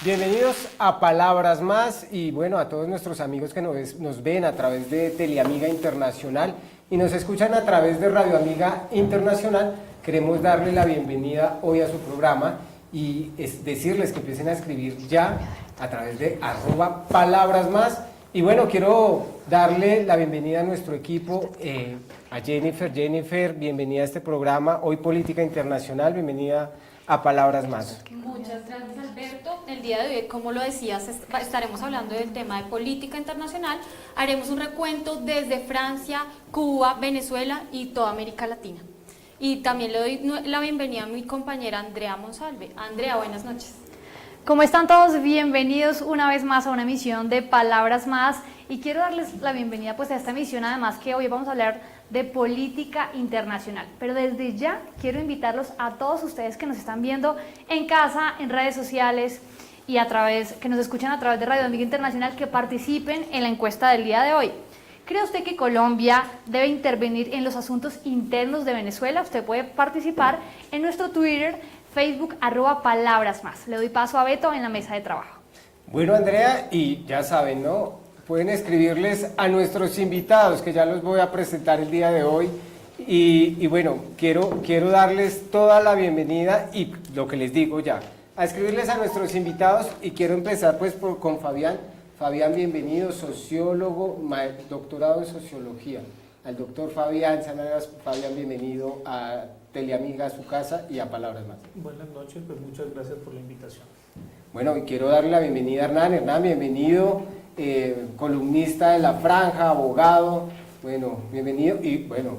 Bienvenidos a Palabras Más y bueno, a todos nuestros amigos que nos ven a través de Teleamiga Internacional y nos escuchan a través de Radio Amiga Internacional. Queremos darle la bienvenida hoy a su programa y decirles que empiecen a escribir ya a través de @Palabras Más. Y bueno, quiero darle la bienvenida a nuestro equipo, a Jennifer. Jennifer, bienvenida a este programa, hoy Política Internacional, bienvenida a Palabras Más. Muchas gracias, Alberto. El día de hoy, como lo decías, estaremos hablando del tema de política internacional. Haremos un recuento desde Francia, Cuba, Venezuela y toda América Latina. Y también le doy la bienvenida a mi compañera Andrea Monsalve. Andrea, buenas noches. ¿Cómo están todos? Bienvenidos una vez más a una emisión de Palabras Más y quiero darles la bienvenida pues a esta emisión, además que hoy vamos a hablar de política internacional, pero desde ya quiero invitarlos a todos ustedes que nos están viendo en casa, en redes sociales y que nos escuchan a través de Radio Amiga Internacional, que participen en la encuesta del día de hoy. ¿Cree usted que Colombia debe intervenir en los asuntos internos de Venezuela? Usted puede participar en nuestro Twitter, Facebook, @Palabras Más. Le doy paso a Beto en la mesa de trabajo. Bueno, Andrea, y ya saben, ¿no? Pueden escribirles a nuestros invitados, que ya los voy a presentar el día de hoy. Y bueno, quiero darles toda la bienvenida y lo que les digo ya, a escribirles a nuestros invitados y quiero empezar pues con Fabián. Fabián, bienvenido, sociólogo, doctorado en sociología. Al doctor Fabián Sanadas. Fabián, bienvenido a Teleamiga, a su casa y a Palabras Más. Buenas noches, pues muchas gracias por la invitación. Bueno, y quiero darle la bienvenida a Hernán. Hernán, bienvenido, columnista de La Franja, abogado. Bueno, bienvenido y bueno,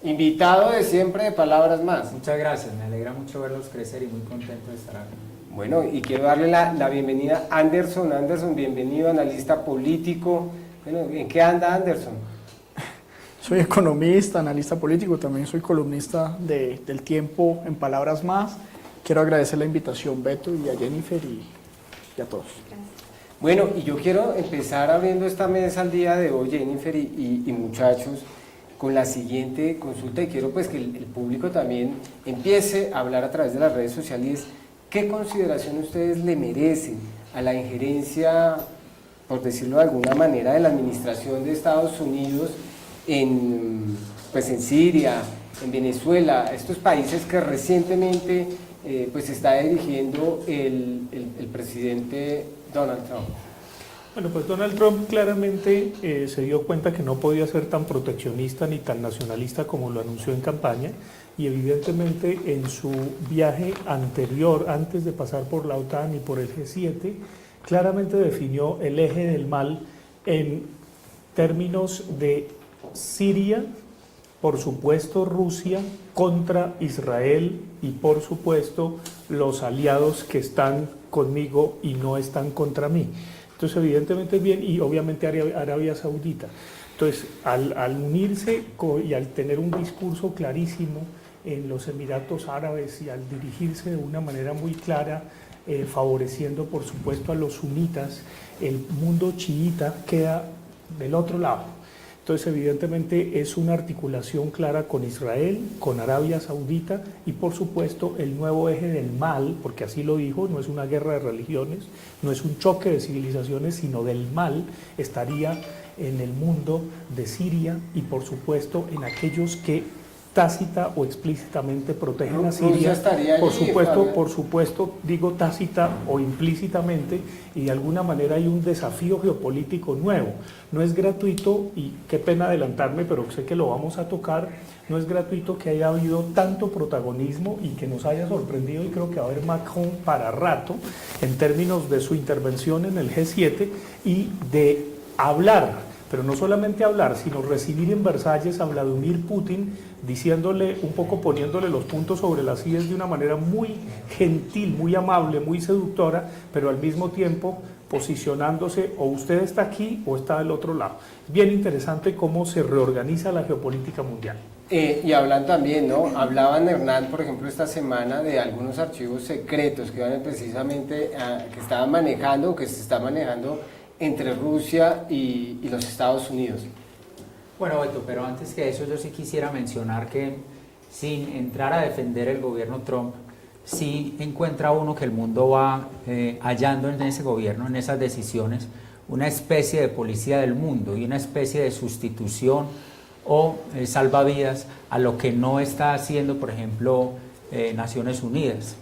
invitado de siempre de Palabras Más. Muchas gracias, me alegra mucho verlos crecer y muy contento de estar aquí. Bueno, y quiero darle la bienvenida a Anderson. Anderson, bienvenido, analista político. Bueno, ¿en qué anda Anderson? Soy economista, analista político, también soy columnista del Tiempo en Palabras Más. Quiero agradecer la invitación, Beto, y a Jennifer y a todos. Bueno, y yo quiero empezar abriendo esta mesa al día de hoy, Jennifer y muchachos, con la siguiente consulta, y quiero pues que el público también empiece a hablar a través de las redes sociales. ¿Qué consideración ustedes le merecen a la injerencia, por decirlo de alguna manera, de la administración de Estados Unidos en Siria, en Venezuela, estos países que recientemente pues está dirigiendo el presidente Donald Trump? Bueno, pues Donald Trump claramente se dio cuenta que no podía ser tan proteccionista ni tan nacionalista como lo anunció en campaña, y evidentemente en su viaje anterior, antes de pasar por la OTAN y por el G7, claramente definió el eje del mal en términos de Siria, por supuesto Rusia, contra Israel y por supuesto los aliados que están conmigo y no están contra mí. Entonces evidentemente bien, y obviamente Arabia Saudita. Entonces al unirse y al tener un discurso clarísimo en los Emiratos Árabes y al dirigirse de una manera muy clara, favoreciendo por supuesto a los sunitas, el mundo chiita queda del otro lado. Entonces, evidentemente, es una articulación clara con Israel, con Arabia Saudita y, por supuesto, el nuevo eje del mal, porque así lo dijo, no es una guerra de religiones, no es un choque de civilizaciones, sino del mal, estaría en el mundo de Siria y, por supuesto, en aquellos que tácita o explícitamente protegen a Siria, por supuesto, digo tácita o implícitamente, y de alguna manera hay un desafío geopolítico nuevo. No es gratuito, y qué pena adelantarme, pero sé que lo vamos a tocar, no es gratuito que haya habido tanto protagonismo y que nos haya sorprendido, y creo que va a haber Macron para rato, en términos de su intervención en el G7 y de hablar, pero no solamente hablar, sino recibir en Versalles a Vladimir Putin, diciéndole, un poco poniéndole los puntos sobre las íes de una manera muy gentil, muy amable, muy seductora, pero al mismo tiempo posicionándose, o usted está aquí o está del otro lado. Bien interesante cómo se reorganiza la geopolítica mundial. Y hablan también, ¿no? Hablaban, Hernán, por ejemplo, esta semana de algunos archivos secretos que iban precisamente que estaban manejando, o que se está manejando entre Rusia y los Estados Unidos. Bueno, Beto, pero antes que eso yo sí quisiera mencionar que, sin entrar a defender el gobierno Trump, sí encuentra uno que el mundo va hallando en ese gobierno, en esas decisiones, una especie de policía del mundo y una especie de sustitución o salvavidas a lo que no está haciendo, por ejemplo, Naciones Unidas.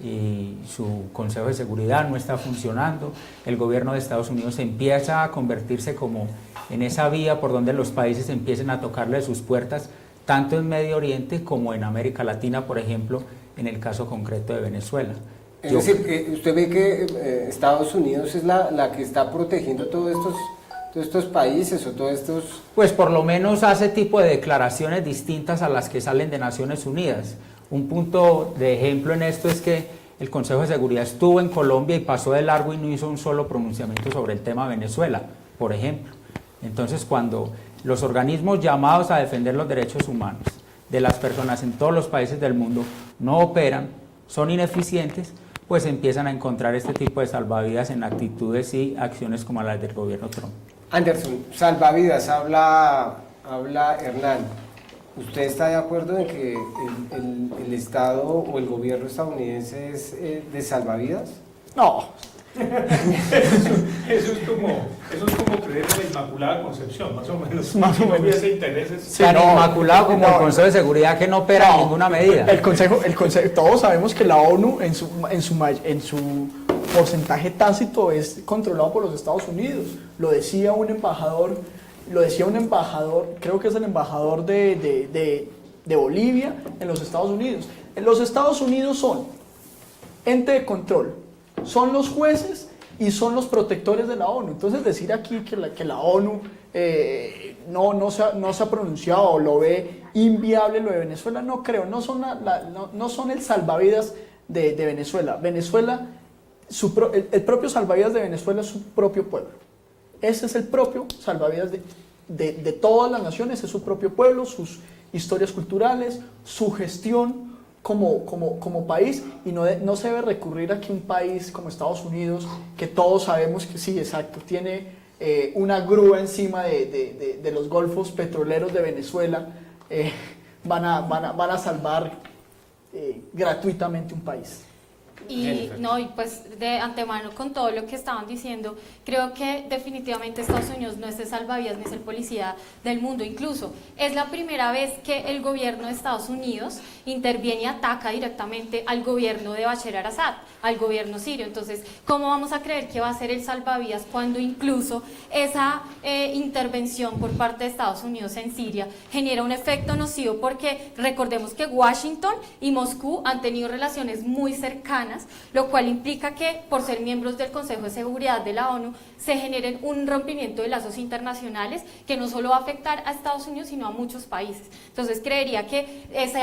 Y su Consejo de Seguridad no está funcionando, el gobierno de Estados Unidos empieza a convertirse como en esa vía por donde los países empiecen a tocarle sus puertas, tanto en Medio Oriente como en América Latina, por ejemplo, en el caso concreto de Venezuela. Es decir, que usted ve que Estados Unidos es la que está protegiendo todos estos países o todos estos... Pues por lo menos hace tipo de declaraciones distintas a las que salen de Naciones Unidas. Un punto de ejemplo en esto es que el Consejo de Seguridad estuvo en Colombia y pasó de largo y no hizo un solo pronunciamiento sobre el tema Venezuela, por ejemplo. Entonces, cuando los organismos llamados a defender los derechos humanos de las personas en todos los países del mundo no operan, son ineficientes, pues empiezan a encontrar este tipo de salvavidas en actitudes y acciones como las del gobierno Trump. Anderson, salvavidas, habla Hernán. ¿Usted está de acuerdo en que el Estado o el gobierno estadounidense es de salvavidas? No, Eso es como creer en la Inmaculada Concepción, más o menos. Más o Si no menos. hubiese intereses. Sí, Tan no, inmaculado como el no. Consejo de Seguridad que no opera en ninguna medida. El consejo, todos sabemos que la ONU en su porcentaje tácito es controlado por los Estados Unidos. Lo decía un embajador, creo que es el embajador de Bolivia en los Estados Unidos. En los Estados Unidos son ente de control, son los jueces y son los protectores de la ONU. Entonces decir aquí que la ONU no se ha pronunciado o lo ve inviable lo de Venezuela, no creo, no son el salvavidas de Venezuela. Venezuela, el propio salvavidas de Venezuela es su propio pueblo. Ese es el propio salvavidas de todas las naciones, es su propio pueblo, sus historias culturales, su gestión como país, y no se debe recurrir a que un país como Estados Unidos, que todos sabemos que sí, exacto, tiene una grúa encima de los golfos petroleros de Venezuela, van a salvar gratuitamente un país. Y no, y pues de antemano con todo lo que estaban diciendo, creo que definitivamente Estados Unidos no es el salvavidas ni es el policía del mundo. Incluso es la primera vez que el gobierno de Estados Unidos interviene y ataca directamente al gobierno de Bashar al-Assad, al gobierno sirio. Entonces, ¿cómo vamos a creer que va a ser el salvavidas cuando incluso esa intervención por parte de Estados Unidos en Siria genera un efecto nocivo? Porque recordemos que Washington y Moscú han tenido relaciones muy cercanas, lo cual implica que por ser miembros del Consejo de Seguridad de la ONU se generen un rompimiento de lazos internacionales que no solo va a afectar a Estados Unidos sino a muchos países. Entonces creería que ese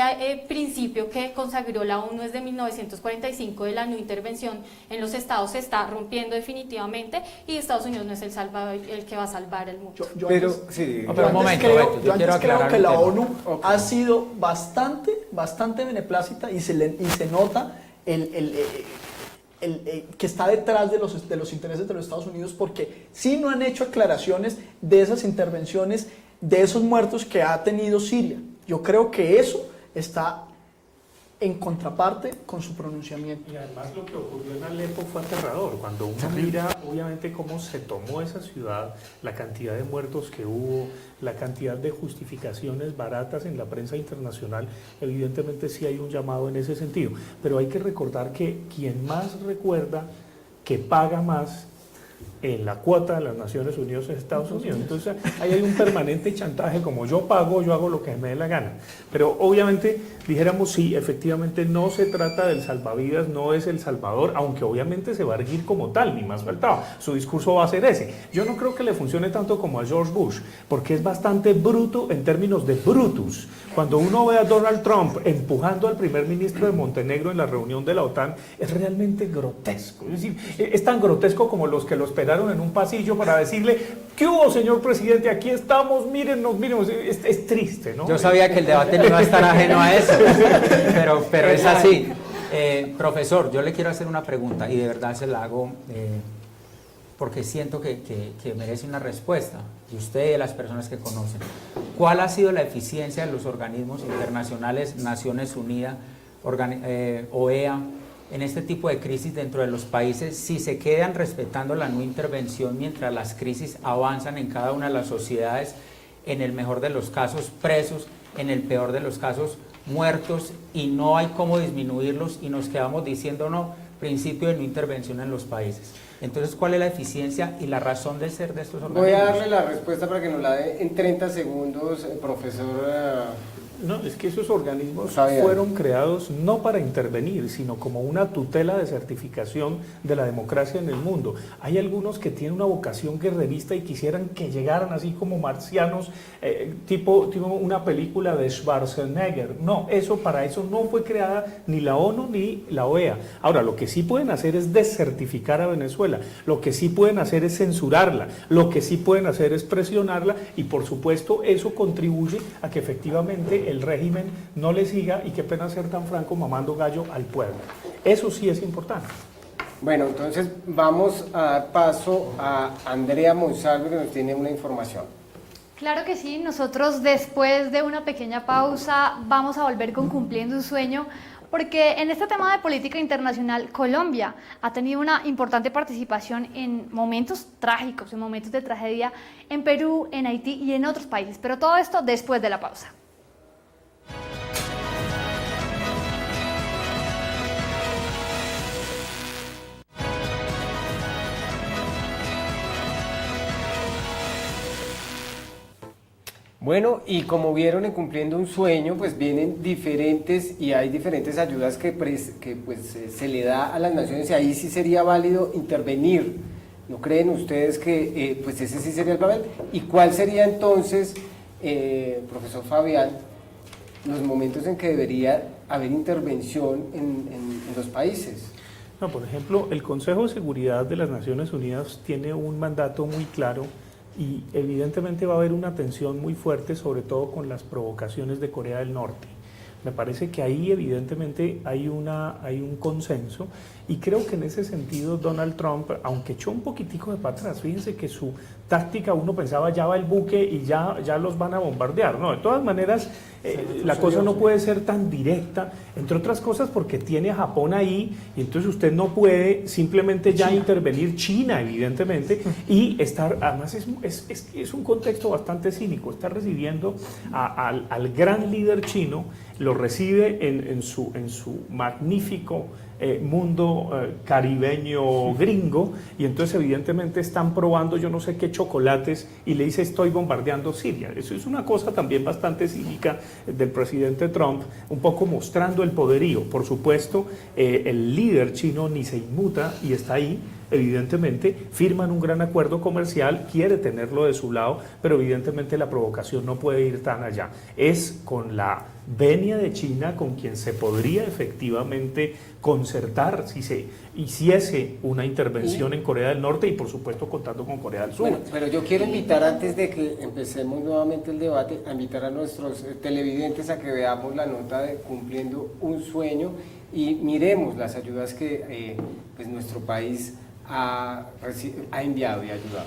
principio que consagró la ONU desde 1945 de la no intervención en los estados se está rompiendo definitivamente, y Estados Unidos no es el que va a salvar el mundo. Pero, sí. Pero un momento, Beto, yo quiero creo aclarar que un la tema. ONU ha sido bastante beneplácita y se nota que está detrás de los intereses de los Estados Unidos, porque sí no han hecho aclaraciones de esas intervenciones, de esos muertos que ha tenido Siria. Yo creo que eso está en contraparte con su pronunciamiento. Y además lo que ocurrió en Alepo fue aterrador. Cuando uno mira obviamente cómo se tomó esa ciudad, la cantidad de muertos que hubo, la cantidad de justificaciones baratas en la prensa internacional, evidentemente sí hay un llamado en ese sentido. Pero hay que recordar que quien más recuerda que paga más en la cuota de las Naciones Unidas es Estados Unidos. Entonces ahí hay un permanente chantaje, como yo pago, yo hago lo que me dé la gana. Pero obviamente dijéramos sí, efectivamente no se trata del salvavidas, no es el Salvador, aunque obviamente se va a erguir como tal, ni más faltaba. Su discurso va a ser ese. Yo no creo que le funcione tanto como a George Bush, porque es bastante bruto en términos de brutus. Cuando uno ve a Donald Trump empujando al primer ministro de Montenegro en la reunión de la OTAN, es realmente grotesco. Es decir, es tan grotesco como los que lo esperaron en un pasillo para decirle: ¿qué hubo, señor presidente? Aquí estamos, mírennos. Es triste, ¿no? Yo sabía que el debate no iba a estar ajeno a eso, pero es así. Profesor, yo le quiero hacer una pregunta y de verdad se la hago porque siento que merece una respuesta, y usted y las personas que conocen. ¿Cuál ha sido la eficiencia de los organismos internacionales, Naciones Unidas, OEA, en este tipo de crisis dentro de los países, si se quedan respetando la no intervención mientras las crisis avanzan en cada una de las sociedades, en el mejor de los casos presos, en el peor de los casos muertos, y no hay cómo disminuirlos y nos quedamos diciendo no, principio de no intervención en los países. Entonces, ¿cuál es la eficiencia y la razón de ser de estos organismos? Voy a darle la respuesta para que nos la dé en 30 segundos, profesor. No, es que esos organismos Fabián. fueron creados no para intervenir, sino como una tutela de certificación de la democracia en el mundo. Hay algunos que tienen una vocación guerrerista y quisieran que llegaran así como marcianos, tipo una película de Schwarzenegger. No, para eso no fue creada ni la ONU ni la OEA. Ahora, lo que sí pueden hacer es descertificar a Venezuela, lo que sí pueden hacer es censurarla, lo que sí pueden hacer es presionarla, y por supuesto eso contribuye a que efectivamente el régimen no le siga, y qué pena ser tan franco, mamando gallo al pueblo. Eso sí es importante. Bueno, entonces vamos a dar paso a Andrea Monsalve, que nos tiene una información. Claro que sí, nosotros después de una pequeña pausa vamos a volver con Cumpliendo un Sueño, porque en este tema de política internacional Colombia ha tenido una importante participación en momentos trágicos, en momentos de tragedia en Perú, en Haití y en otros países, pero todo esto después de la pausa. Bueno, y como vieron en Cumpliendo un Sueño, pues vienen diferentes y hay diferentes ayudas que se le da a las naciones, y ahí sí sería válido intervenir. ¿No creen ustedes que pues ese sí sería el papel? ¿Y cuál sería entonces, profesor Fabián, los momentos en que debería haber intervención en los países? No, por ejemplo, el Consejo de Seguridad de las Naciones Unidas tiene un mandato muy claro, y evidentemente va a haber una tensión muy fuerte, sobre todo con las provocaciones de Corea del Norte. Me parece que ahí evidentemente hay un consenso, y creo que en ese sentido Donald Trump, aunque echó un poquitico de para atrás, fíjense que su táctica, uno pensaba ya va el buque y ya los van a bombardear. No, de todas maneras la cosa no puede ser tan directa, entre otras cosas porque tiene a Japón ahí, y entonces usted no puede simplemente ya intervenir China, evidentemente, y estar, además es un contexto bastante cínico, está recibiendo al gran líder chino, lo recibe en su magnífico mundo caribeño gringo, y entonces evidentemente están probando yo no sé qué chocolates, y le dice estoy bombardeando Siria. Eso es una cosa también bastante cínica del presidente Trump, un poco mostrando el poderío. Por supuesto, el líder chino ni se inmuta y está ahí. Evidentemente firman un gran acuerdo comercial, quiere tenerlo de su lado, pero evidentemente la provocación no puede ir tan allá. Es con la venia de China con quien se podría efectivamente concertar si se hiciese una intervención en Corea del Norte, y por supuesto contando con Corea del Sur. Bueno, pero yo quiero invitar, antes de que empecemos nuevamente el debate, a invitar a nuestros televidentes a que veamos la nota de Cumpliendo un Sueño y miremos las ayudas que pues nuestro país ha enviado y ayudado.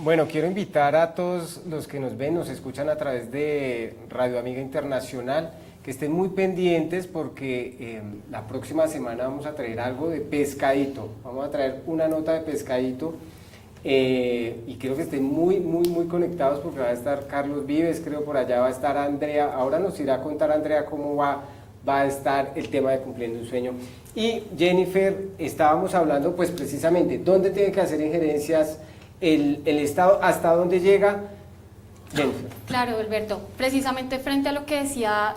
Bueno, quiero invitar a todos los que nos ven, nos escuchan a través de Radio Amiga Internacional, que estén muy pendientes porque la próxima semana vamos a traer algo de pescadito. Vamos a traer una nota de pescadito y quiero que estén muy conectados porque va a estar Carlos Vives, creo por allá va a estar Andrea. Ahora nos irá a contar Andrea cómo va a estar el tema de Cumpliendo un Sueño. Y Jennifer, estábamos hablando pues precisamente dónde tiene que hacer injerencias el Estado, hasta dónde llega. Jennifer. Claro, Alberto, precisamente frente a lo que decía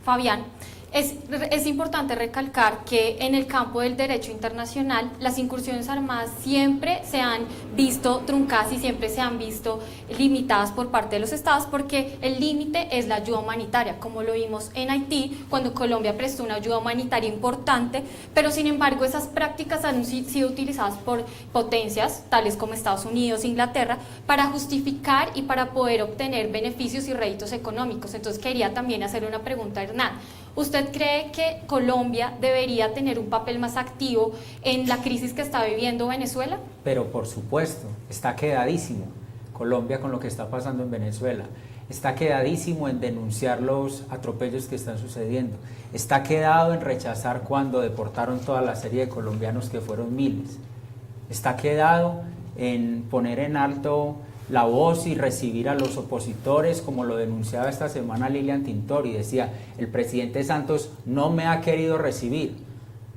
Fabián, es importante recalcar que en el campo del derecho internacional las incursiones armadas siempre se han visto truncadas y siempre se han visto limitadas por parte de los estados porque el límite es la ayuda humanitaria, como lo vimos en Haití cuando Colombia prestó una ayuda humanitaria importante, pero sin embargo esas prácticas han sido utilizadas por potencias tales como Estados Unidos, Inglaterra, para justificar y para poder obtener beneficios y réditos económicos. Entonces quería también hacerle una pregunta a Hernán. ¿Usted cree que Colombia debería tener un papel más activo en la crisis que está viviendo Venezuela? Pero por supuesto, está quedadísimo Colombia con lo que está pasando en Venezuela. Está quedadísimo en denunciar los atropellos que están sucediendo. Está quedado en rechazar cuando deportaron toda la serie de colombianos que fueron miles. Está quedado en poner en alto la voz y recibir a los opositores, como lo denunciaba esta semana Lilian Tintori, decía, el presidente Santos no me ha querido recibir.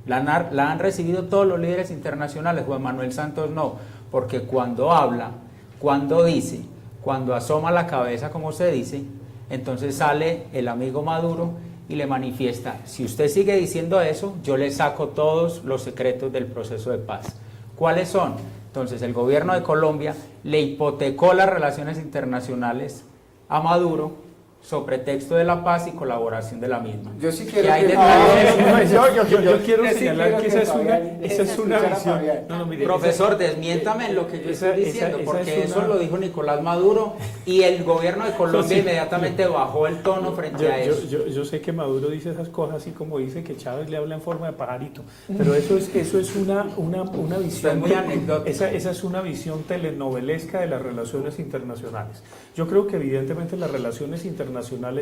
La han recibido todos los líderes internacionales, Juan Manuel Santos no, porque cuando habla, cuando dice, cuando asoma la cabeza, como se dice, entonces sale el amigo Maduro y le manifiesta, si usted sigue diciendo eso, yo le saco todos los secretos del proceso de paz. ¿Cuáles son? Entonces el gobierno de Colombia le hipotecó las relaciones internacionales a Maduro sobre pretexto de la paz y colaboración de la misma. Yo sí quiero yo quiero señalar que esa es una visión. No, mire, profesor, desmiéntame en lo que yo estoy diciendo, porque eso lo dijo Nicolás Maduro y el gobierno de Colombia inmediatamente bajó el tono frente a eso. Yo sé que Maduro dice esas cosas así como dice que Chávez le habla en forma de pajarito, pero eso es una visión muy anecdótico. Esa es una visión telenovelesca de las relaciones internacionales. Yo creo que evidentemente las relaciones internacionales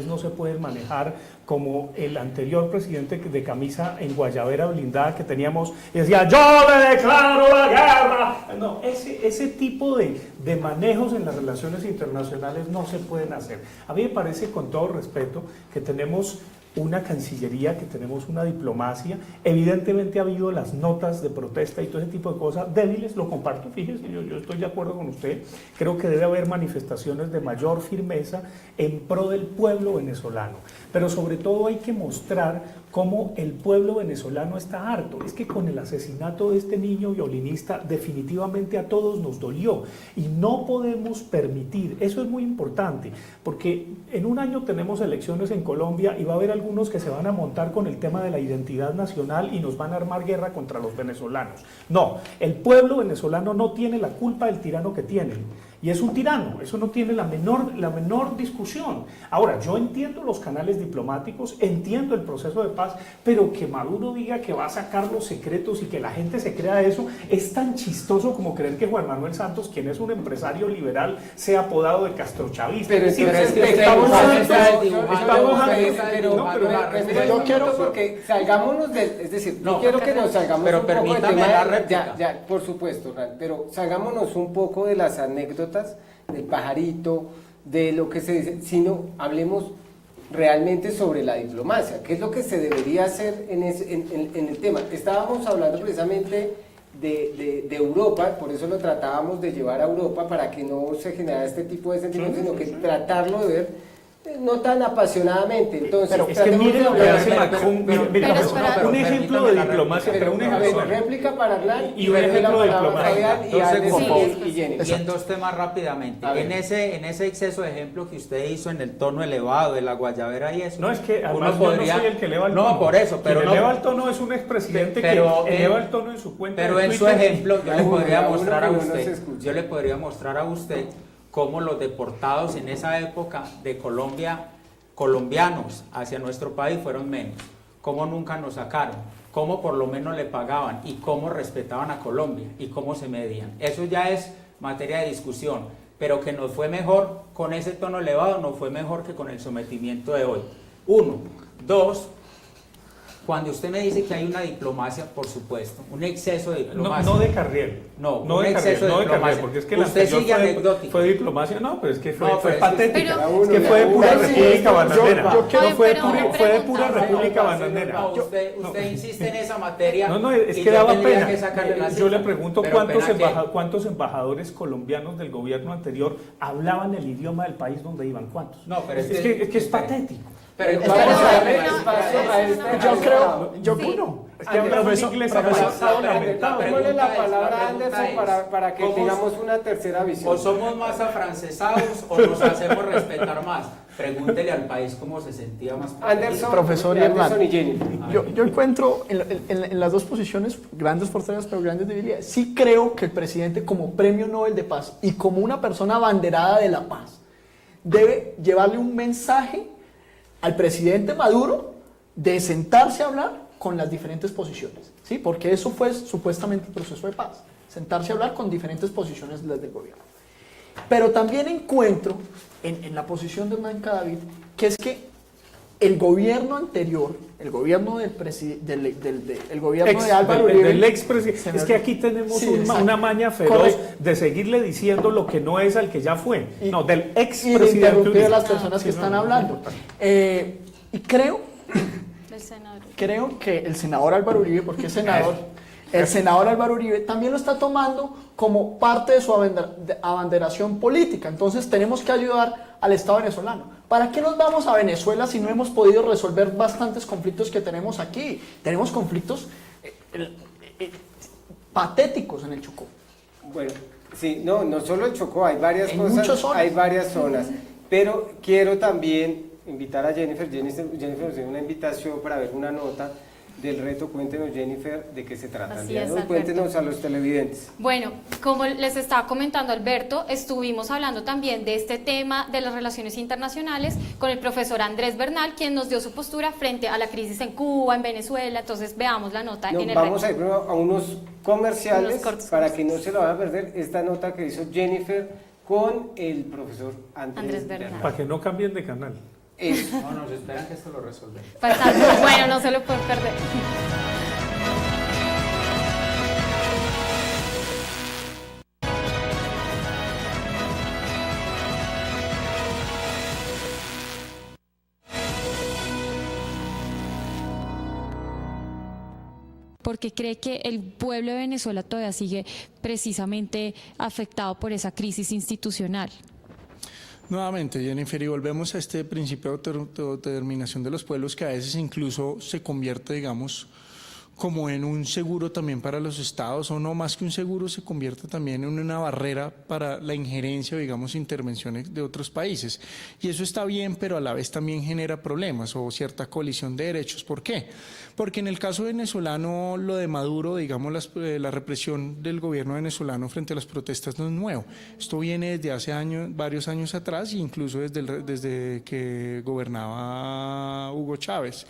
no se pueden manejar como el anterior presidente de camisa en guayabera blindada que teníamos y decía yo le declaro la guerra. No, ese tipo de manejos en las relaciones internacionales no se pueden hacer. A mí me parece, con todo respeto, que tenemos una cancillería, que tenemos una diplomacia. Evidentemente ha habido las notas de protesta y todo ese tipo de cosas débiles, lo comparto, fíjese, yo estoy de acuerdo con usted, creo que debe haber manifestaciones de mayor firmeza en pro del pueblo venezolano, pero sobre todo hay que mostrar cómo el pueblo venezolano está harto. Es que con el asesinato de este niño violinista definitivamente a todos nos dolió y no podemos permitir, eso es muy importante, porque en un año tenemos elecciones en Colombia y va a haber algunos que se van a montar con el tema de la identidad nacional y nos van a armar guerra contra los venezolanos. No, el pueblo venezolano no tiene la culpa del tirano que tienen. Y es un tirano, eso no tiene la menor discusión. Ahora, yo entiendo los canales diplomáticos, entiendo el proceso de paz, pero que Maduro diga que va a sacar los secretos y que la gente se crea eso, es tan chistoso como creer que Juan Manuel Santos, quien es un empresario liberal, sea apodado de castrochavista. Pero yo quiero porque salgámonos de, es decir, no quiero que nos salgamos pero un poco permítame del tema la réplica. Ya, por supuesto, pero salgámonos un poco de las anécdotas del pajarito, de lo que se dice, sino hablemos realmente sobre la diplomacia, qué es lo que se debería hacer en el tema. Estábamos hablando precisamente de Europa, por eso lo tratábamos de llevar a Europa para que no se generara este tipo de sentimientos, sino que tratarlo de ver no tan apasionadamente. Entonces, pero es que miren lo que hace Macron, un ejemplo de diplomacia, pero un ejemplo de réplica para hablar y un ejemplo de diplomacia. Y en dos temas rápidamente. En ese exceso de ejemplo que usted hizo en el tono elevado de la guayabera y eso. No, es que además yo no soy el que eleva el tono. No, por eso, pero quien eleva el tono es un expresidente que eleva el tono en su cuenta. Pero en su ejemplo yo le podría mostrar a usted cómo los deportados en esa época de Colombia, colombianos hacia nuestro país fueron menos, cómo nunca nos sacaron, cómo por lo menos le pagaban y cómo respetaban a Colombia y cómo se medían. Eso ya es materia de discusión, pero que nos fue mejor con ese tono elevado, nos fue mejor que con el sometimiento de hoy. Uno. Dos, cuando usted me dice que hay una diplomacia, por supuesto, un exceso de diplomacia. No de Carriel. No, no un de exceso Carriel, no de diplomacia. Carriel, porque es que la Usted anterior sigue anecdótico. fue diplomacia, no, pero es que fue, No, fue pero es que- patética. pero- es que fue de pura Pero- República Bananera. yo quiero- Ay, fue, pero me fue de pura preguntan. República Bananera. No, usted insiste en esa materia. No, es y que yo daba tendría pena. que sacarle la Yo cifra. le pregunto Pero pena que- cuántos embajadores colombianos del gobierno anterior hablaban el idioma del país donde iban. ¿Cuántos? No, pero es que es patético. Pero Vamos a darle pero- espacio a este. Yo creo, yo Sí. no. Es que hablan un Profesor- inglés profesor- avanzado, la lamentable. pregunta Démosle la es- palabra la a pregunta Anderson es, para que ¿cómo- tengamos una tercera visión. O somos más afrancesados o nos hacemos respetar más. Pregúntele al país cómo se sentía más. Anderson, Profesor Anderson y Hernán. Jenny. Yo encuentro en las dos posiciones grandes fortalezas pero grandes debilidades. Sí creo que el presidente como premio Nobel de Paz y como una persona abanderada de la paz debe llevarle un mensaje al presidente Maduro de sentarse a hablar con las diferentes posiciones, ¿sí? Porque eso fue supuestamente el proceso de paz, sentarse a hablar con diferentes posiciones del gobierno. Pero también encuentro en la posición de Hernán Cadavid que es que el gobierno anterior, el gobierno del el gobierno de Álvaro Uribe, Del expresidente. se me Es que aquí tenemos Sí, una exacto. maña feroz Correcto. de seguirle diciendo lo que no es al que ya fue. Y- No, del y de expresidente. interrumpir a Uribe. las personas que Sí, están no, hablando. Y Del senador. creo que el senador Álvaro Uribe, porque es senador, el senador Álvaro Uribe también lo está tomando como parte de su abanderación política. Entonces tenemos que ayudar al Estado venezolano. ¿Para qué nos vamos a Venezuela si no hemos podido resolver bastantes conflictos que tenemos aquí? Tenemos conflictos patéticos en el Chocó. Bueno, sí, no solo el Chocó, hay varias En cosas, muchas zonas. hay varias zonas, pero quiero también invitar a Jennifer nos dio una invitación para ver una nota del reto. Cuéntenos, Jennifer, de qué se trata. Así es, Alberto. Cuéntenos a los televidentes. Bueno, como les estaba comentando Alberto, estuvimos hablando también de este tema de las relaciones internacionales con el profesor Andrés Bernal, quien nos dio su postura frente a la crisis en Cuba, en Venezuela. Entonces veamos la nota en el Vamos a reto. ir primero a unos comerciales Unos cortos para que no se lo van a perder esta nota que hizo Jennifer con el profesor Andrés Andrés Bernal. Bernal. Para que no cambien de canal. Eso. No, nos esperan que esto lo resolvemos. Bueno, no se lo pueden perder. Porque cree que el pueblo de Venezuela todavía sigue precisamente afectado por esa crisis institucional. Nuevamente, Jennifer, y volvemos a este principio de autodeterminación de los pueblos que a veces incluso se convierte, digamos, como en un seguro también para los estados, o no más que un seguro, se convierte también en una barrera para la injerencia o, digamos, intervenciones de otros países. Y eso está bien, pero a la vez también genera problemas o cierta colisión de derechos. ¿Por qué? Porque en el caso venezolano, lo de Maduro, digamos, la represión del gobierno venezolano frente a las protestas no es nuevo. Esto viene desde hace varios años atrás, e incluso desde que gobernaba Hugo Chávez.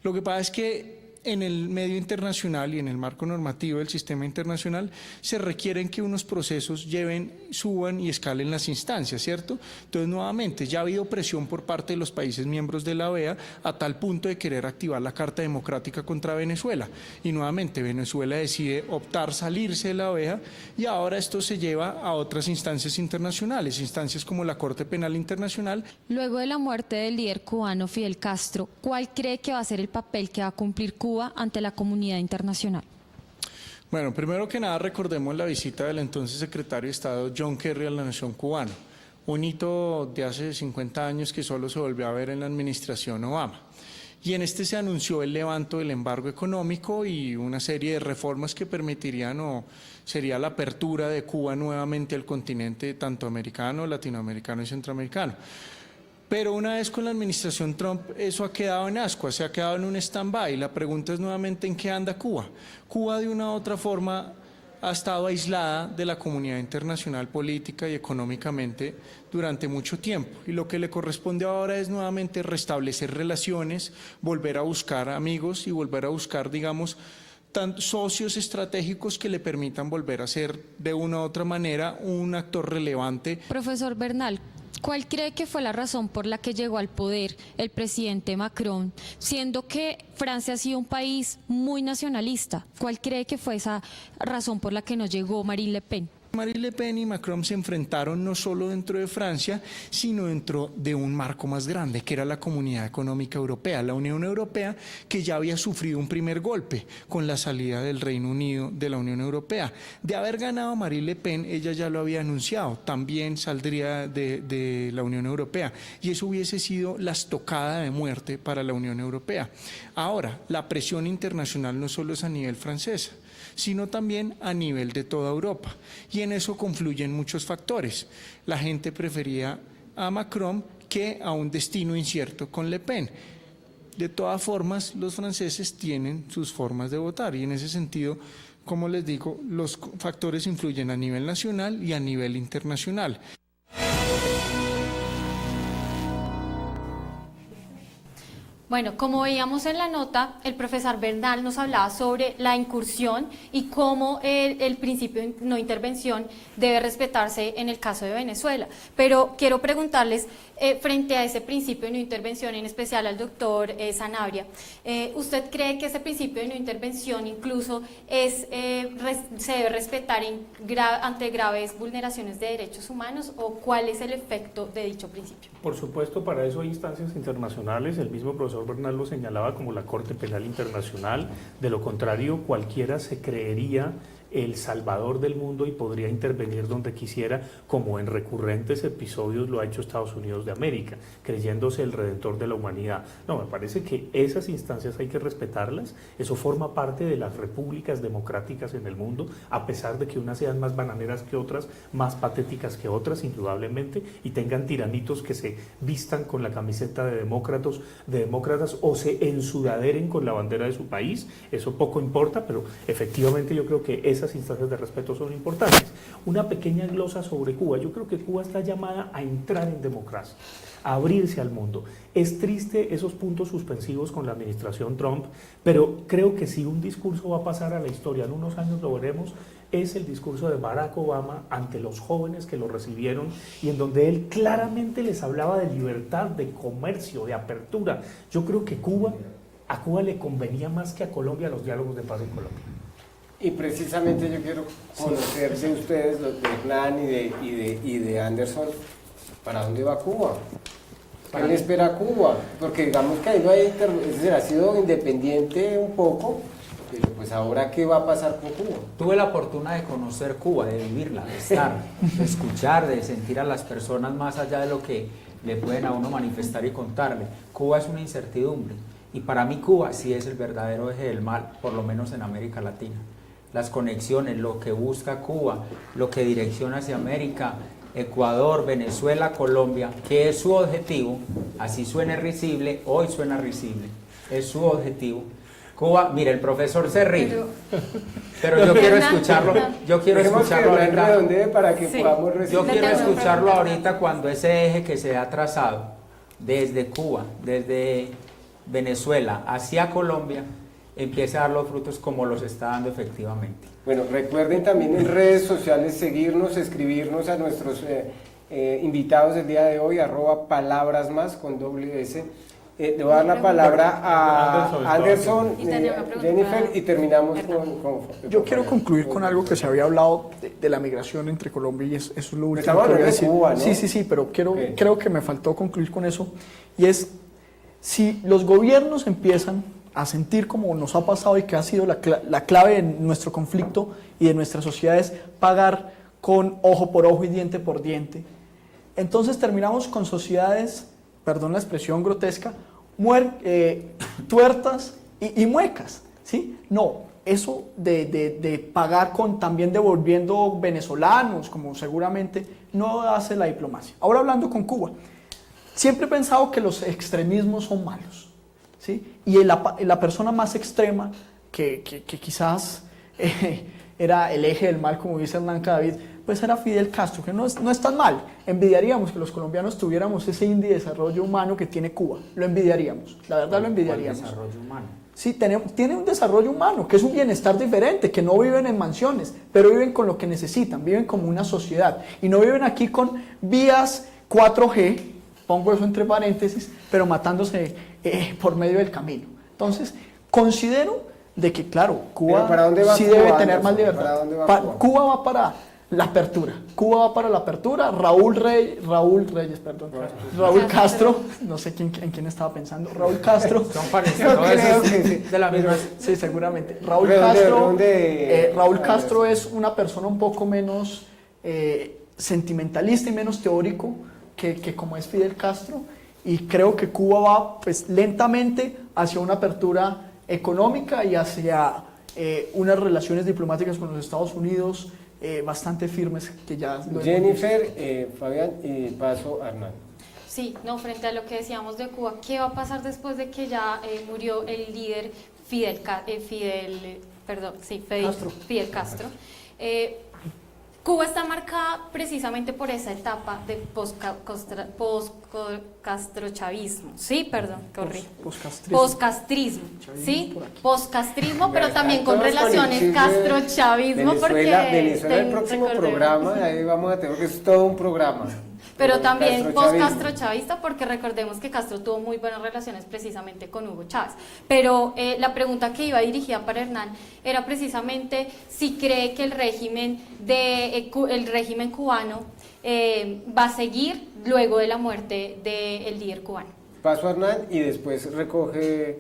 Lo que pasa es que en el medio internacional y en el marco normativo del sistema internacional se requieren que unos procesos suban y escalen las instancias, ¿cierto? Entonces, nuevamente, ya ha habido presión por parte de los países miembros de la OEA a tal punto de querer activar la Carta Democrática contra Venezuela. Y nuevamente, Venezuela decide optar salirse de la OEA y ahora esto se lleva a otras instancias internacionales, instancias como la Corte Penal Internacional. Luego de la muerte del líder cubano Fidel Castro, ¿cuál cree que va a ser el papel que va a cumplir Cuba ante la comunidad internacional? Bueno, primero que nada recordemos la visita del entonces secretario de Estado John Kerry a la nación cubana, un hito de hace 50 años que solo se volvió a ver en la administración Obama. Y en este se anunció el levanto del embargo económico y una serie de reformas que permitirían sería la apertura de Cuba nuevamente al continente tanto americano, latinoamericano y centroamericano. Pero una vez con la administración Trump, eso ha quedado en ascuas, se ha quedado en un stand-by. La pregunta es nuevamente en qué anda Cuba. Cuba de una u otra forma ha estado aislada de la comunidad internacional política y económicamente durante mucho tiempo. Y lo que le corresponde ahora es nuevamente restablecer relaciones, volver a buscar amigos y volver a buscar, digamos, socios estratégicos que le permitan volver a ser de una u otra manera un actor relevante. Profesor Bernal, ¿cuál cree que fue la razón por la que llegó al poder el presidente Macron, siendo que Francia ha sido un país muy nacionalista? ¿Cuál cree que fue esa razón por la que no llegó Marine Le Pen? Marine Le Pen y Macron se enfrentaron no solo dentro de Francia, sino dentro de un marco más grande, que era la Comunidad Económica Europea, la Unión Europea, que ya había sufrido un primer golpe con la salida del Reino Unido de la Unión Europea. De haber ganado Marine Le Pen, ella ya lo había anunciado, también saldría de la Unión Europea, y eso hubiese sido la estocada de muerte para la Unión Europea. Ahora, la presión internacional no solo es a nivel francés, sino también a nivel de toda Europa. Y en eso confluyen muchos factores. La gente prefería a Macron que a un destino incierto con Le Pen. De todas formas, los franceses tienen sus formas de votar y en ese sentido, como les digo, los factores influyen a nivel nacional y a nivel internacional. Bueno, como veíamos en la nota, el profesor Bernal nos hablaba sobre la incursión y cómo el principio de no intervención debe respetarse en el caso de Venezuela. Pero quiero preguntarles, frente a ese principio de no intervención, en especial al doctor Sanabria, ¿usted cree que ese principio de no intervención incluso se debe respetar ante graves vulneraciones de derechos humanos, o cuál es el efecto de dicho principio? Por supuesto, para eso hay instancias internacionales. El mismo profesor Bernal lo señalaba como la Corte Penal Internacional. De lo contrario, cualquiera se creería el salvador del mundo y podría intervenir donde quisiera, como en recurrentes episodios lo ha hecho Estados Unidos de América, creyéndose el redentor de la humanidad. No, me parece que esas instancias hay que respetarlas. Eso forma parte de las repúblicas democráticas en el mundo, a pesar de que unas sean más bananeras que otras, más patéticas que otras, indudablemente, y tengan tiranitos que se vistan con la camiseta de demócratas o se ensudaderen con la bandera de su país. Eso poco importa, pero efectivamente yo creo que esas instancias de respeto son importantes. Una pequeña glosa sobre Cuba. Yo creo que Cuba está llamada a entrar en democracia, a abrirse al mundo. Es triste esos puntos suspensivos con la administración Trump, pero creo que si un discurso va a pasar a la historia, en unos años lo veremos, es el discurso de Barack Obama ante los jóvenes que lo recibieron, y en donde él claramente les hablaba de libertad, de comercio, de apertura. Yo creo que a Cuba le convenía más que a Colombia los diálogos de paz en Colombia. Y precisamente yo quiero conocer de ustedes, los de Hernán y de Anderson, ¿para dónde va Cuba? ¿Qué le espera a Cuba? Porque digamos que ahí no hay, es decir, ha sido independiente un poco, pero pues ahora ¿qué va a pasar con Cuba? Tuve la fortuna de conocer Cuba, de vivirla, de estar, de escuchar, de sentir a las personas más allá de lo que le pueden a uno manifestar y contarle. Cuba es una incertidumbre, y para mí Cuba sí es el verdadero eje del mal, por lo menos en América Latina. Las conexiones, lo que busca Cuba, lo que direcciona hacia América, Ecuador, Venezuela, Colombia, que es su objetivo, así suene risible, hoy suena risible, es su objetivo. Cuba, mire, el profesor se ríe, pero yo quiero escucharlo, ahorita, para que podamos recibir. yo quiero escucharlo ahorita cuando ese eje que se ha trazado desde Cuba, desde Venezuela hacia Colombia, empiece a dar los frutos como los está dando efectivamente. Bueno, recuerden también en redes sociales seguirnos, escribirnos a nuestros invitados del día de hoy, @palabrasmas con WS. Le voy a dar la palabra a Anderson, Jennifer, y terminamos con Yo quiero concluir con algo que se había hablado de la migración entre Colombia, y eso es lo último Estamos que voy a hablando de decir. Cuba, ¿no? Sí, pero Okay. creo que me faltó concluir con eso, y es, si los gobiernos empiezan a sentir, como nos ha pasado y que ha sido la clave de nuestro conflicto y de nuestras sociedades, pagar con ojo por ojo y diente por diente, entonces terminamos con sociedades, perdón la expresión grotesca, tuertas y muecas, ¿sí? No, eso de pagar con también devolviendo venezolanos, como seguramente, no hace la diplomacia. Ahora, hablando con Cuba, siempre he pensado que los extremismos son malos, ¿sí? Y la persona más extrema, que quizás era el eje del mal, como dice Hernán David, pues era Fidel Castro, que no es tan mal. Envidiaríamos que los colombianos tuviéramos ese índice de desarrollo humano que tiene Cuba. Lo envidiaríamos, la verdad lo envidiaríamos. ¿Cuál desarrollo humano? Sí, tienen un desarrollo humano, que es un bienestar diferente, que no viven en mansiones, pero viven con lo que necesitan, viven como una sociedad. Y no viven aquí con vías 4G, pongo eso entre paréntesis, pero matándose por medio del camino. Entonces, considero de que, claro, Cuba ¿para dónde va sí Cuba, debe tener Anderson? más ¿Para libertad. dónde va Cuba? Cuba va para la apertura. Cuba va para la apertura. Raúl Castro, no sé en quién estaba pensando. Raúl Castro. Son parecidos, Yo creo que sí. de la misma. Sí, seguramente. Raúl Castro es una persona un poco menos sentimentalista y menos teórico que como es Fidel Castro. Y creo que Cuba va pues lentamente hacia una apertura económica y hacia unas relaciones diplomáticas con los Estados Unidos bastante firmes que ya lo Jennifer, Fabián y paso a Hernán. Sí, no, frente a lo que decíamos de Cuba, ¿qué va a pasar después de que ya murió el líder Fidel Castro? Cuba está marcada precisamente por esa etapa de post-castrochavismo, sí, perdón, corrí. Postcastrismo, sí, postcastrismo, pero también con relaciones castrochavismo, Venezuela el próximo programa, ahí vamos a tener que es todo un programa. Pero también Castrochavismo. post-castrochavista, porque recordemos que Castro tuvo muy buenas relaciones precisamente con Hugo Chávez. Pero la pregunta que iba dirigida para Hernán era precisamente si cree que el régimen cubano va a seguir luego de la muerte del líder cubano. Paso a Hernán y después recoge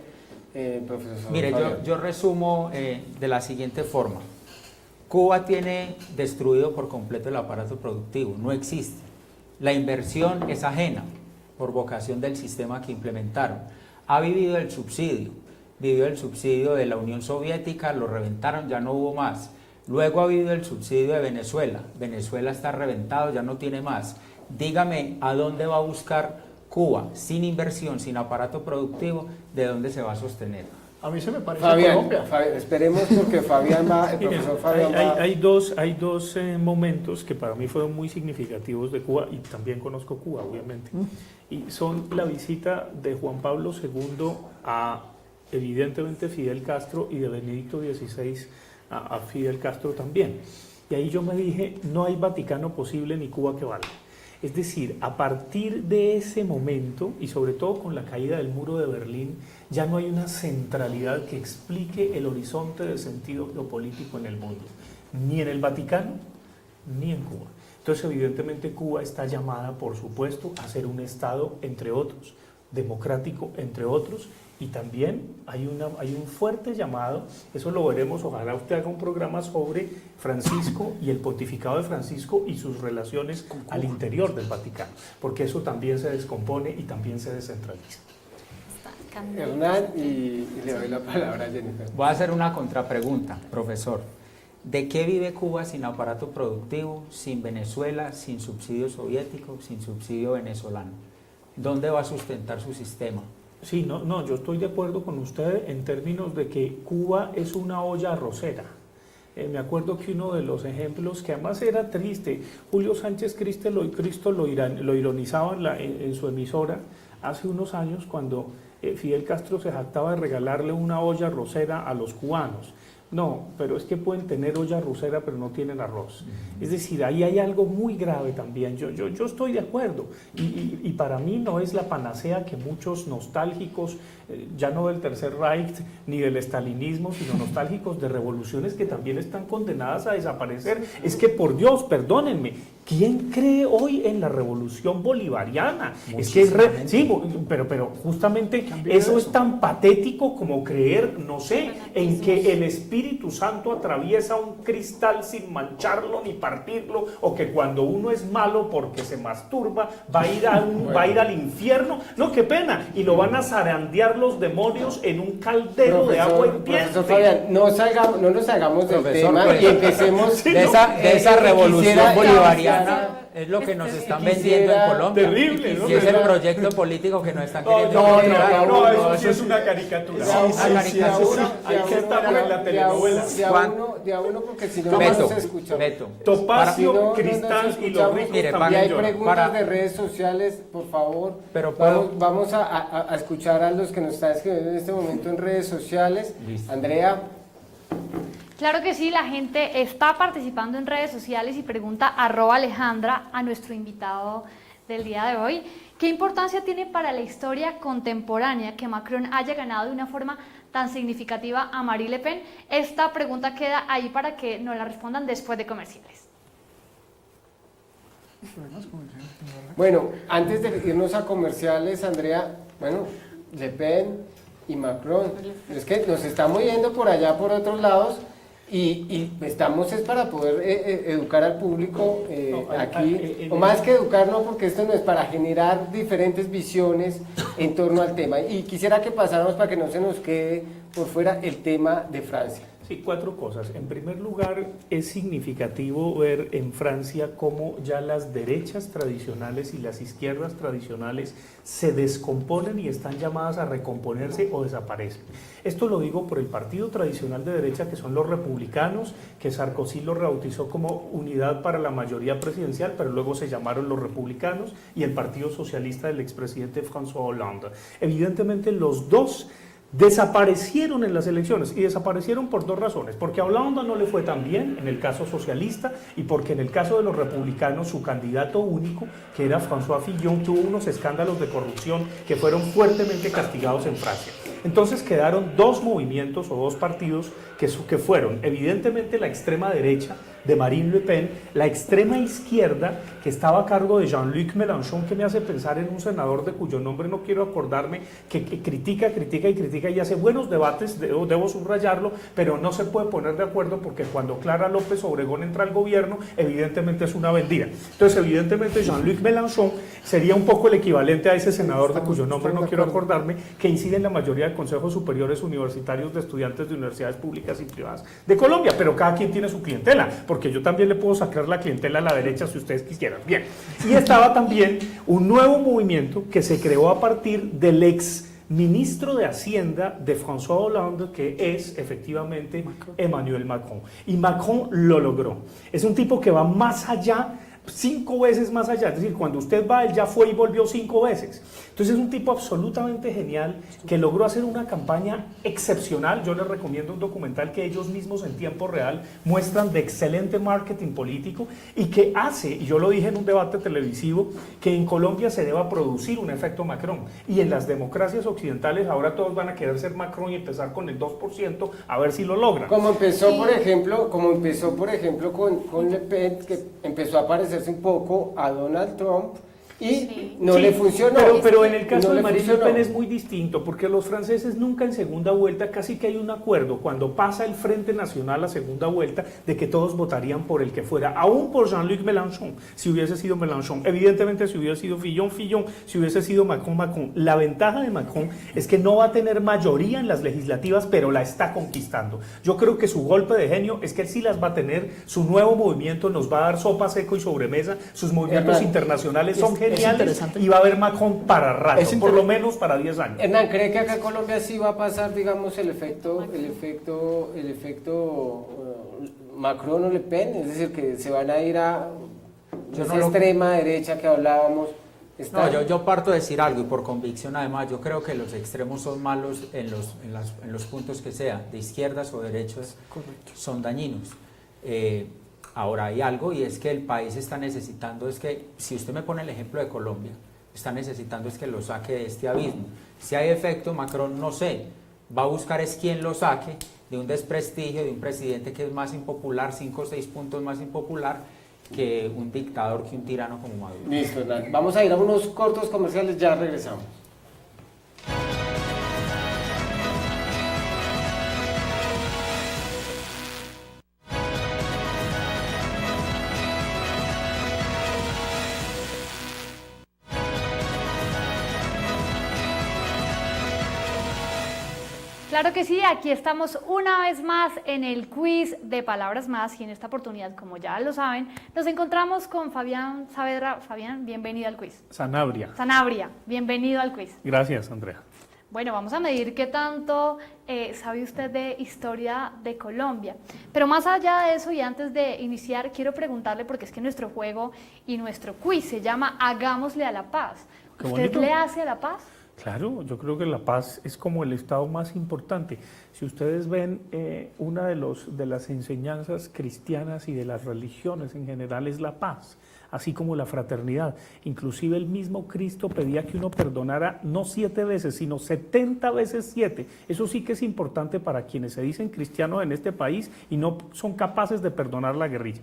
profesor. Mire, yo resumo de la siguiente forma. Cuba tiene destruido por completo el aparato productivo, no existe. La inversión es ajena por vocación del sistema que implementaron. Ha vivido el subsidio, vivió el subsidio de la Unión Soviética, lo reventaron, ya no hubo más. Luego ha vivido el subsidio de Venezuela, Venezuela está reventado, ya no tiene más. Dígame, ¿a dónde va a buscar Cuba? Sin inversión, sin aparato productivo, ¿de dónde se va a sostener? A mí se me parece Fabián, esperemos porque Fabián va, el Miren, profesor Fabián va. hay dos momentos que para mí fueron muy significativos de Cuba, y también conozco Cuba, obviamente. Y son la visita de Juan Pablo II a, evidentemente, Fidel Castro, y de Benedicto XVI a Fidel Castro también. Y ahí yo me dije, no hay Vaticano posible ni Cuba que valga. Es decir, a partir de ese momento, y sobre todo con la caída del muro de Berlín, ya no hay una centralidad que explique el horizonte del sentido geopolítico en el mundo, ni en el Vaticano, ni en Cuba. Entonces, evidentemente, Cuba está llamada, por supuesto, a ser un Estado, entre otros, democrático, entre otros, y también hay un fuerte llamado, eso lo veremos, ojalá usted haga un programa sobre Francisco y el pontificado de Francisco y sus relaciones al interior del Vaticano, porque eso también se descompone y también se descentraliza. Hernán, y le doy la palabra a Jennifer. Voy a hacer una contrapregunta, profesor. ¿De qué vive Cuba sin aparato productivo, sin Venezuela, sin subsidio soviético, sin subsidio venezolano? ¿Dónde va a sustentar su sistema? Sí, yo estoy de acuerdo con usted en términos de que Cuba es una olla arrocera. Me acuerdo que uno de los ejemplos, que además era triste, Julio Sánchez Cristo lo ironizaba en su emisora hace unos años cuando Fidel Castro se jactaba de regalarle una olla arrocera a los cubanos. No, pero es que pueden tener olla arrocera pero no tienen arroz. Es decir, ahí hay algo muy grave también. Yo estoy de acuerdo y para mí no es la panacea que muchos nostálgicos, ya no del Tercer Reich ni del estalinismo, sino nostálgicos de revoluciones que también están condenadas a desaparecer. Es que por Dios, perdónenme, ¿quién cree hoy en la revolución bolivariana? Es que sí, pero justamente eso es tan patético como creer, no sé, en que el Espíritu Santo atraviesa un cristal sin mancharlo ni partirlo, o que cuando uno es malo porque se masturba va a ir al infierno. No, qué pena, y lo van a zarandear los demonios en un caldero de agua hirviente. Profesor Fabián, no nos salgamos del tema y empecemos de esa revolución bolivariana. Gana es lo que nos están vendiendo en Colombia. Terrible, ¿no? Y es el proyecto político que nos están queriendo no, entregar. No, eso sí es una caricatura. Hay que estar en la telenovela. De a uno, porque si no, no Beto, se escucha. Beto. Topacio, Si no, Cristal nos y los escuchamos. ricos Mire, Y también hay lloran. preguntas de redes sociales, por favor. Pero puedo- vamos a escuchar a los que nos están escribiendo en este momento en redes sociales. Listo. Andrea, Claro que sí, la gente está participando en redes sociales y pregunta @Alejandra a nuestro invitado del día de hoy. ¿Qué importancia tiene para la historia contemporánea que Macron haya ganado de una forma tan significativa a Marine Le Pen? Esta pregunta queda ahí para que nos la respondan después de comerciales. bueno, antes de irnos a comerciales, Andrea, bueno, Le Pen y Macron, es que nos estamos yendo por allá, por otros lados, y estamos es para poder educar al público aquí, o más que educar, no, porque esto no es para generar diferentes visiones en torno al tema. Y quisiera que pasáramos para que no se nos quede por fuera el tema de Francia. Sí, 4 cosas. En primer lugar, es significativo ver en Francia cómo ya las derechas tradicionales y las izquierdas tradicionales se descomponen y están llamadas a recomponerse o desaparecen. Esto lo digo por el partido tradicional de derecha, que son los republicanos, que Sarkozy lo rebautizó como Unidad para la Mayoría Presidencial, pero luego se llamaron los republicanos, y el Partido Socialista del expresidente François Hollande. Evidentemente los dos desaparecieron en las elecciones, y desaparecieron por 2 razones: porque a Hollande no le fue tan bien en el caso socialista, y porque en el caso de los republicanos su candidato único, que era François Fillon, tuvo unos escándalos de corrupción que fueron fuertemente castigados en Francia. Entonces quedaron 2 movimientos o 2 partidos que fueron evidentemente la extrema derecha de Marine Le Pen, la extrema izquierda que estaba a cargo de Jean-Luc Mélenchon, que me hace pensar en un senador de cuyo nombre no quiero acordarme, que critica y hace buenos debates, debo subrayarlo, pero no se puede poner de acuerdo porque cuando Clara López Obregón entra al gobierno, evidentemente es una vendida. Entonces, evidentemente Jean-Luc Mélenchon sería un poco el equivalente a ese senador de cuyo nombre no quiero acordarme, que incide en la mayoría de consejos superiores universitarios de estudiantes de universidades públicas y privadas de Colombia, pero cada quien tiene su clientela, porque yo también le puedo sacar la clientela a la derecha si ustedes quisieran. Bien, y estaba también un nuevo movimiento que se creó a partir del ex ministro de Hacienda de François Hollande, que es efectivamente Emmanuel Macron. Y Macron lo logró. Es un tipo que va más allá, 5 veces más allá, es decir, cuando usted va, él ya fue y volvió 5 veces. Entonces es un tipo absolutamente genial que logró hacer una campaña excepcional. Yo les recomiendo un documental que ellos mismos en tiempo real muestran de excelente marketing político, y que hace, y yo lo dije en un debate televisivo, que en Colombia se deba producir un efecto Macron, y en las democracias occidentales ahora todos van a querer ser Macron y empezar con el 2% a ver si lo logran. Como empezó, por ejemplo, con Le Pen, que empezó a parecerse un poco a Donald Trump, y no Sí, le funcionó. Pero en el caso No de le Marine Le funcionó. Pen es muy distinto, porque los franceses nunca en segunda vuelta, casi que hay un acuerdo cuando pasa el Frente Nacional a segunda vuelta, de que todos votarían por el que fuera, aún por Jean-Luc Mélenchon, si hubiese sido Mélenchon, evidentemente si hubiese sido Fillon, si hubiese sido Macron. La ventaja de Macron es que no va a tener mayoría en las legislativas, pero la está conquistando. Yo creo que su golpe de genio es que él sí las va a tener, su nuevo movimiento nos va a dar sopa, seco y sobremesa, sus movimientos Hernán, internacionales son geniales, interesante. y va a haber Macron para rato, Es por lo menos para 10 años. Hernán, ¿cree que acá en Colombia sí va a pasar, digamos, el efecto Macron o Le Pen? Es decir, que se van a ir a Yo esa no lo- extrema derecha que hablábamos. No, yo parto de decir algo, y por convicción además, yo creo que los extremos son malos en los puntos que sean, de izquierdas o derechas, son dañinos. Ahora hay algo, y es que el país está necesitando, es que, si usted me pone el ejemplo de Colombia, está necesitando es que lo saque de este abismo. Si hay efecto, Macron, no sé, va a buscar es quien lo saque de un desprestigio, de un presidente que es más impopular, 5 o 6 puntos más impopular que un dictador, que un tirano como Maduro. Listo, Hernán. Vamos a ir a unos cortos comerciales, ya regresamos. Claro que sí, aquí estamos una vez más en el quiz de Palabras Más y en esta oportunidad, como ya lo saben, nos encontramos con Fabián Saavedra. Fabián, bienvenido al quiz. Sanabria. Sanabria, bienvenido al quiz. Gracias, Andrea. Bueno, vamos a medir qué tanto sabe usted de historia de Colombia. Pero más allá de eso y antes de iniciar, quiero preguntarle, porque es que nuestro juego y nuestro quiz se llama Hagámosle a la paz. Qué ¿Usted bonito. le hace a la paz? Claro, yo creo que la paz es como el estado más importante. Si ustedes ven, una de las enseñanzas cristianas y de las religiones en general es la paz, así como la fraternidad. Inclusive el mismo Cristo pedía que uno perdonara no 7 veces, sino 70 veces 7. Eso sí que es importante para quienes se dicen cristianos en este país y no son capaces de perdonar la guerrilla.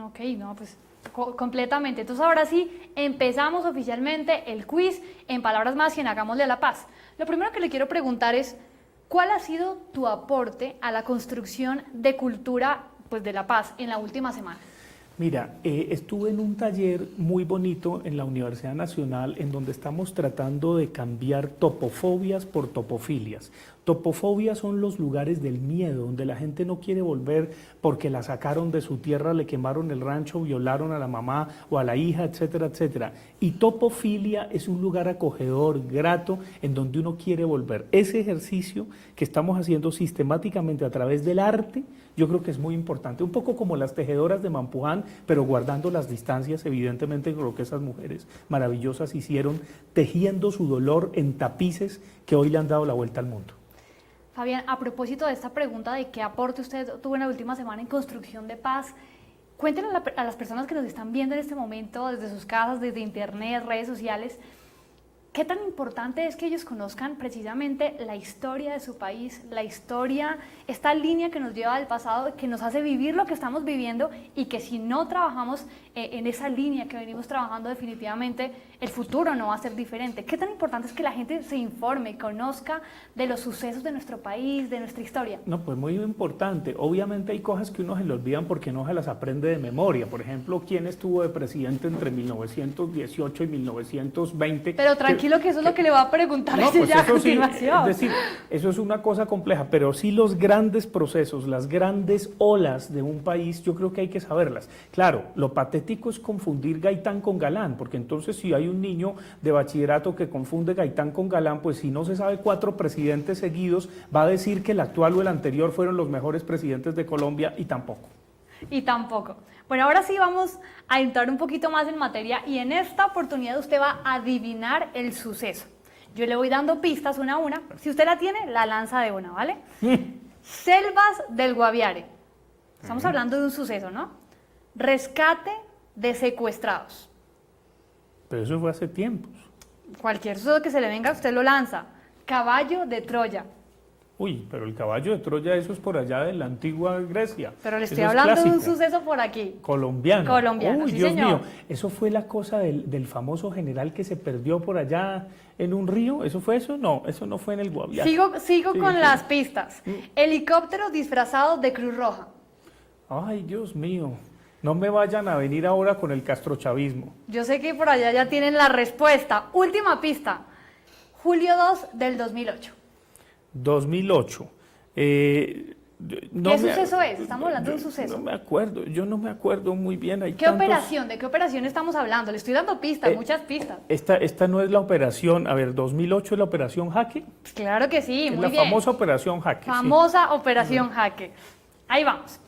Ok, no, pues completamente. Entonces ahora sí, empezamos oficialmente el quiz en Palabras Más y en Hagámosle a la Paz. Lo primero que le quiero preguntar es, ¿cuál ha sido tu aporte a la construcción de cultura pues, de la paz en la última semana? Mira, estuve en un taller muy bonito en la Universidad Nacional en donde estamos tratando de cambiar topofobias por topofilias. Topofobias son los lugares del miedo, donde la gente no quiere volver porque la sacaron de su tierra, le quemaron el rancho, violaron a la mamá o a la hija, etcétera, etcétera. Y topofilia es un lugar acogedor, grato, en donde uno quiere volver. Ese ejercicio que estamos haciendo sistemáticamente a través del arte, yo creo que es muy importante. Un poco como las tejedoras de Mampuján, pero guardando las distancias, evidentemente, con lo que esas mujeres maravillosas hicieron, tejiendo su dolor en tapices que hoy le han dado la vuelta al mundo. Fabián, a propósito de esta pregunta de qué aporte usted tuvo en la última semana en construcción de paz, cuéntenle a las personas que nos están viendo en este momento desde sus casas, desde internet, redes sociales, qué tan importante es que ellos conozcan precisamente la historia de su país, la historia, esta línea que nos lleva al pasado, que nos hace vivir lo que estamos viviendo y que si no trabajamos en esa línea que venimos trabajando definitivamente, el futuro no va a ser diferente. ¿Qué tan importante es que la gente se informe, conozca de los sucesos de nuestro país, de nuestra historia? No, pues muy importante. Obviamente hay cosas que uno se le olvidan porque no se las aprende de memoria. Por ejemplo, ¿quién estuvo de presidente entre 1918 y 1920? Pero tranquilo que eso es lo que le va a preguntar No, pues ya a eso sí, continuación. es decir, eso es una cosa compleja, pero sí los grandes procesos, las grandes olas de un país, yo creo que hay que saberlas. Claro, lo patético es confundir Gaitán con Galán, porque entonces si hay un niño de bachillerato que confunde Gaitán con Galán, pues si no se sabe 4 presidentes seguidos, va a decir que el actual o el anterior fueron los mejores presidentes de Colombia y tampoco. Y tampoco. Bueno, ahora sí vamos a entrar un poquito más en materia y en esta oportunidad usted va a adivinar el suceso. Yo le voy dando pistas una a una. Si usted la tiene, la lanza de una, ¿vale? Selvas del Guaviare. Estamos hablando de un suceso, ¿no? Rescate de secuestrados. Pero eso fue hace tiempos. Cualquier suceso que se le venga, usted lo lanza. Caballo de Troya. Uy, pero el caballo de Troya, eso es por allá de la antigua Grecia. Pero le estoy Eso es hablando de un clásico. suceso por aquí. Colombiano. Colombiano, Uy, sí, Dios señor. mío. Eso fue la cosa del famoso general que se perdió por allá en un río. ¿Eso fue eso? No, eso no fue en el Guaviare. Sigo Sí, con sí. las pistas. Helicópteros disfrazados de Cruz Roja. Ay, Dios mío. No me vayan a venir ahora con el castrochavismo. Yo sé que por allá ya tienen la respuesta. Última pista. Julio 2 del 2008. 2008. ¿Qué suceso es? Estamos hablando de un suceso. No me acuerdo, yo no me acuerdo muy bien. Hay ¿Qué tantos- operación? ¿De qué operación estamos hablando? Le estoy dando pistas, muchas pistas. Esta no es la operación, a ver, 2008 es la operación Jaque. Claro que sí, Es muy la bien. famosa operación Jaque. sí. Famosa operación Jaque. Ahí vamos.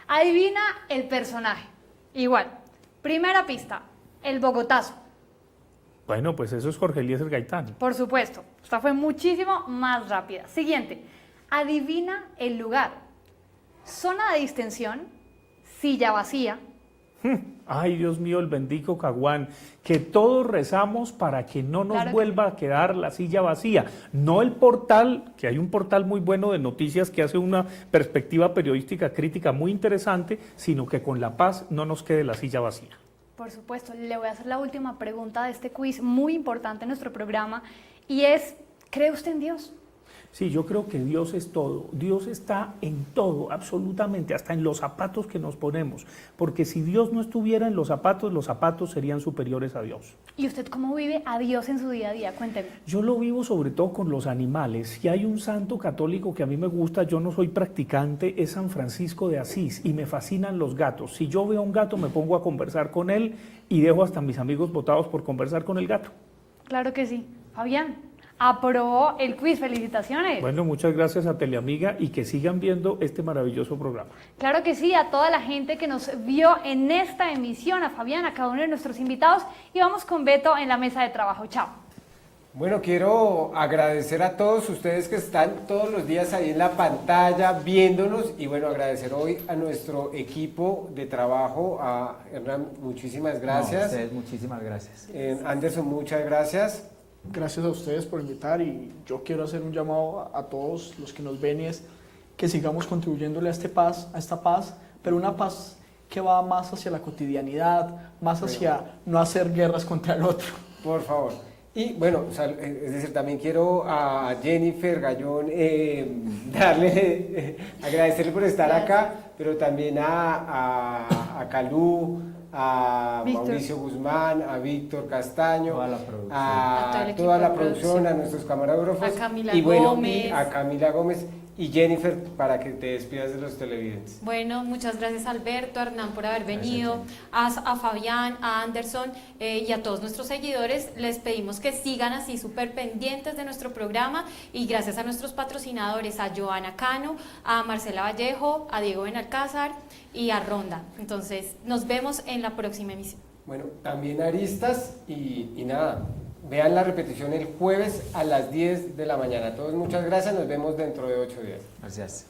Adivina el personaje. Igual. Primera pista. El Bogotazo. Bueno, pues eso es Jorge Eliezer Gaitán. Por supuesto. Esta fue muchísimo más rápida. Siguiente. Adivina el lugar. Zona de distensión. Silla vacía. Ay, Dios mío, el bendito Caguán, que todos rezamos para que no nos Claro que vuelva a quedar la silla vacía. No el portal, que hay un portal muy bueno de noticias que hace una perspectiva periodística crítica muy interesante, sino que con La Paz no nos quede la silla vacía. Por supuesto, le voy a hacer la última pregunta de este quiz muy importante en nuestro programa y es, ¿cree usted en Dios? Sí, yo creo que Dios es todo. Dios está en todo, absolutamente, hasta en los zapatos que nos ponemos. Porque si Dios no estuviera en los zapatos serían superiores a Dios. ¿Y usted cómo vive a Dios en su día a día? Cuénteme. Yo lo vivo sobre todo con los animales. Si hay un santo católico que a mí me gusta, yo no soy practicante, es San Francisco de Asís y me fascinan los gatos. Si yo veo un gato me pongo a conversar con él y dejo hasta a mis amigos botados por conversar con el gato. Claro que sí. Fabián, aprobó el quiz, felicitaciones. Bueno, muchas gracias a Teleamiga y que sigan viendo este maravilloso programa. Claro que sí, a toda la gente que nos vio en esta emisión, a Fabián, a cada uno de nuestros invitados, y vamos con Beto en la mesa de trabajo. Chao. Bueno, quiero agradecer a todos ustedes que están todos los días ahí en la pantalla viéndonos y bueno, agradecer hoy a nuestro equipo de trabajo, a Hernán, muchísimas gracias. No, a ustedes, muchísimas gracias. Anderson, muchas gracias. Gracias a ustedes por invitar y yo quiero hacer un llamado a todos los que nos ven y es que sigamos contribuyéndole a esta paz, pero una paz que va más hacia la cotidianidad, más hacia no hacer guerras contra el otro. Por favor. Y bueno, es decir, también quiero a Jennifer Gallón agradecerle por estar acá, pero también a Calú, a Víctor. Mauricio Guzmán, a Víctor Castaño, Toda la producción. A todo el a equipo toda la de producción, producción. a nuestros camarógrafos, A Camila y bueno, Gómez. y a Camila Gómez y Jennifer para que te despidas de los televidentes. Bueno, muchas gracias Alberto, a Hernán por haber venido, a Fabián, a Anderson y a todos nuestros seguidores. Les pedimos que sigan así súper pendientes de nuestro programa y gracias a nuestros patrocinadores, a Joana Cano, a Marcela Vallejo, a Diego Benalcázar y a Ronda. Entonces, nos vemos en la próxima emisión. Bueno, también aristas y nada, vean la repetición el jueves a las 10 de la mañana. A todos muchas gracias, nos vemos dentro de 8 días. Gracias.